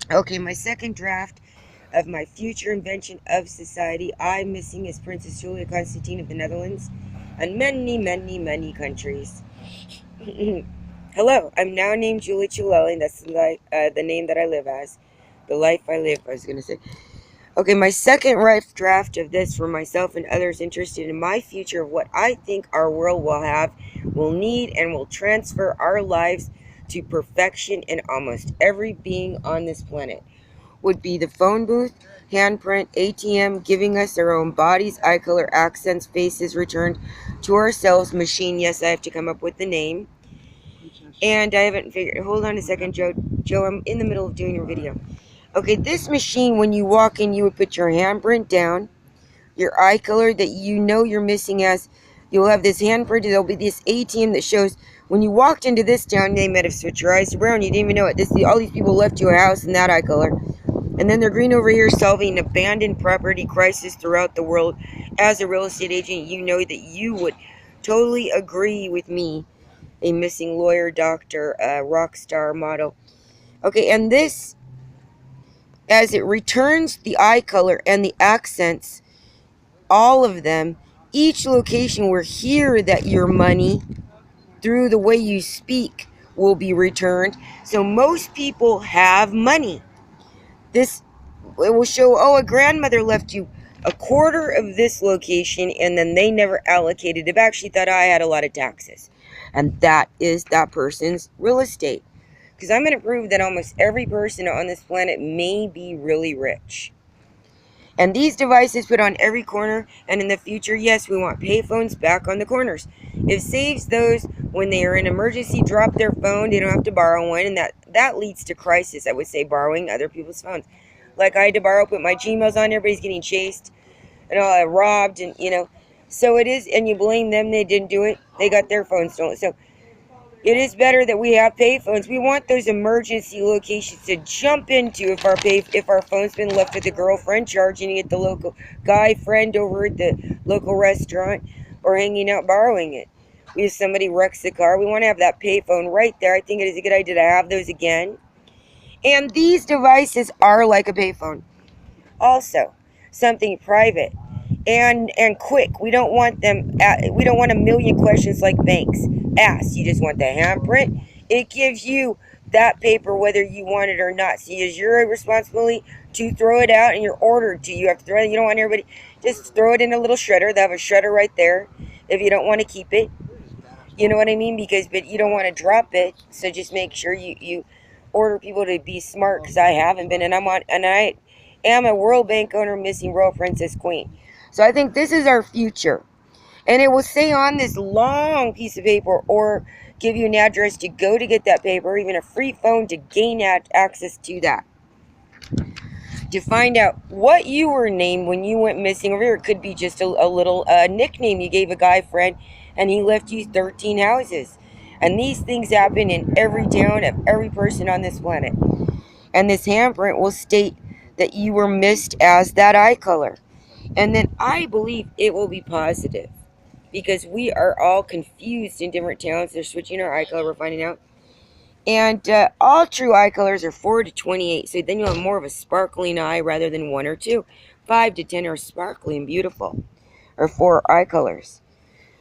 Okay, my second draft of my future invention of society. I'm missing is Princess Julia Constantine of the Netherlands and many, many, many countries. Hello, I'm now named Julie Chilelli, and that's the name that I live as. The life I live, I was going to say. Okay, my second rough draft of this for myself and others interested in my future of what I think our world will have, will need, and will transfer our lives to perfection in almost every being on this planet would be the phone booth, handprint, ATM, giving us our own bodies, eye color, accents, faces returned to ourselves, machine. Yes, I have to come up with the name. And I haven't figured. Hold on a second, Joe. Joe, I'm in the middle of doing your video. Okay, this machine, when you walk in, you would put your handprint down, your eye color that you know you're missing as. You'll have this handprint. There'll be this ATM that shows when you walked into this town, they might have switched your eyes to brown. You didn't even know it. All these people left you a house in that eye color. And then they're green over here solving abandoned property crisis throughout the world. As a real estate agent, you know that you would totally agree with me. A missing lawyer, doctor, rock star model. Okay, and this, as it returns the eye color and the accents, all of them, each location will hear that your money, through the way you speak, will be returned. So most people have money. This it will show, oh, a grandmother left you a quarter of this location and then they never allocated it back. She thought I had a lot of taxes. And that is that person's real estate. Because I'm going to prove that almost every person on this planet may be really rich. And these devices put on every corner, and in the future, yes, we want payphones back on the corners. It saves those when they are in emergency, drop their phone, they don't have to borrow one, and that leads to crisis, I would say, borrowing other people's phones. Like I had to borrow, put my Gmails on, everybody's getting chased and all robbed, and so it is, and you blame them, they didn't do it, they got their phones stolen. So it is better that we have payphones. We want those emergency locations to jump into if our phone's been left with a girlfriend, charging it the local guy friend over at the local restaurant, or hanging out borrowing it. If somebody wrecks the car, we want to have that payphone right there. I think it is a good idea to have those again. And these devices are like a payphone. Also, something private and quick. We don't want we don't want a million questions like banks ask. You just want the handprint. It gives you that paper whether you want it or not. So it's your responsibility to throw it out, and you're ordered to. You have to throw it. You don't want everybody, just throw it in a little shredder. They have a shredder right there if you don't want to keep it. You know what I mean? But you don't want to drop it. So just make sure you order people to be smart, because I haven't been, and I am a World Bank owner missing Royal Princess Queen. So I think this is our future. And it will say on this long piece of paper, or give you an address to go to get that paper, or even a free phone to gain access to that. To find out what you were named when you went missing over here. It could be just a little nickname you gave a guy friend, and he left you 13 houses. And these things happen in every town of every person on this planet. And this handprint will state that you were missed as that eye color. And then I believe it will be positive, because we are all confused in different towns. They're switching our eye color, we're finding out. And all true eye colors are 4 to 28. So then you'll have more of a sparkling eye rather than 1 or 2. 5 to 10 are sparkly and beautiful, or 4 eye colors.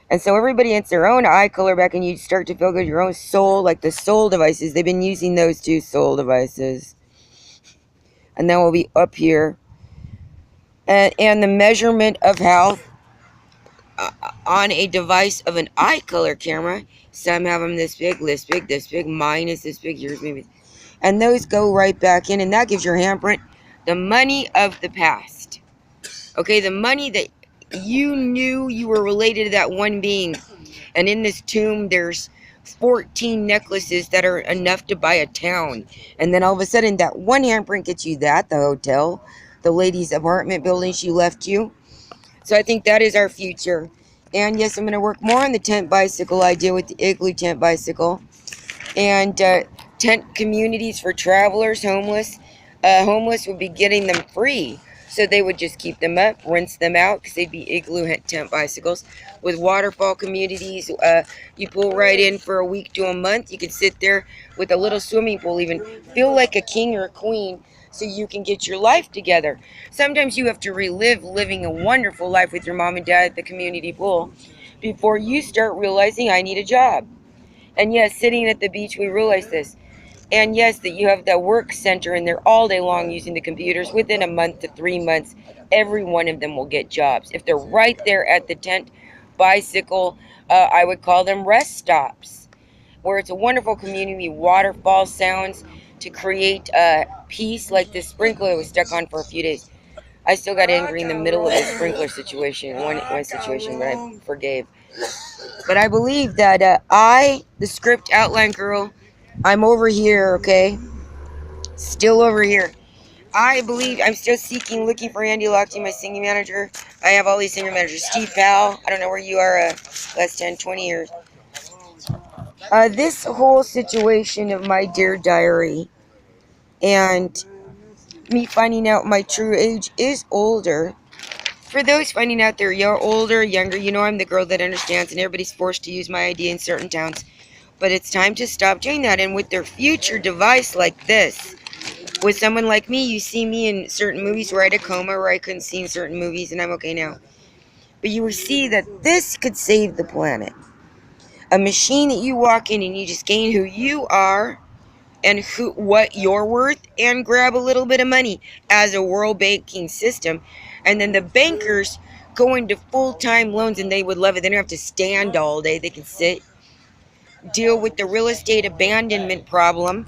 And so everybody gets their own eye color back, and you start to feel good. Your own soul, like the soul devices. They've been using those 2 soul devices. And then we'll be up here. And the measurement of health on a device of an eye color camera. Some have them this big, this big, this big. Mine is this big. Yours maybe. And those go right back in, and that gives your handprint the money of the past. Okay, the money that you knew you were related to that one being. And in this tomb, there's 14 necklaces that are enough to buy a town. And then all of a sudden, that one handprint gets you that, the hotel, the lady's apartment building she left you. So I think that is our future. And yes, I'm going to work more on the tent bicycle idea with the Igloo tent bicycle. And tent communities for travelers, homeless. Homeless will be getting them free. So they would just keep them up, rinse them out, because they'd be igloo tent bicycles. With waterfall communities, you pull right in for a week to a month. You can sit there with a little swimming pool, even feel like a king or a queen, so you can get your life together. Sometimes you have to relive living a wonderful life with your mom and dad at the community pool before you start realizing I need a job. And yes, sitting at the beach, we realize this. And yes, that you have that work center and they're all day long using the computers. Within a month to 3 months, every one of them will get jobs. If they're right there at the tent bicycle, I would call them rest stops, where it's a wonderful community, waterfall sounds to create peace. Like this sprinkler I was stuck on for a few days. I still got angry in the middle of the sprinkler situation, one situation, but I forgave. But I believe that the script outline girl, I'm over here, okay? Still over here. I believe I'm still looking for Andy Lochte, my singing manager. I have all these singer managers. Steve Powell, I don't know where you are, last 10, 20 years. This whole situation of my dear diary and me finding out my true age is older. For those finding out they're older, younger, I'm the girl that understands, and everybody's forced to use my ID in certain towns. But it's time to stop doing that. And with their future device like this, with someone like me, you see me in certain movies where I had a coma, where I couldn't see in certain movies, and I'm okay now. But you will see that this could save the planet. A machine that you walk in and you just gain who you are and what you're worth, and grab a little bit of money as a world banking system. And then the bankers go into full-time loans, and they would love it. They don't have to stand all day. They can sit, deal with the real estate abandonment problem,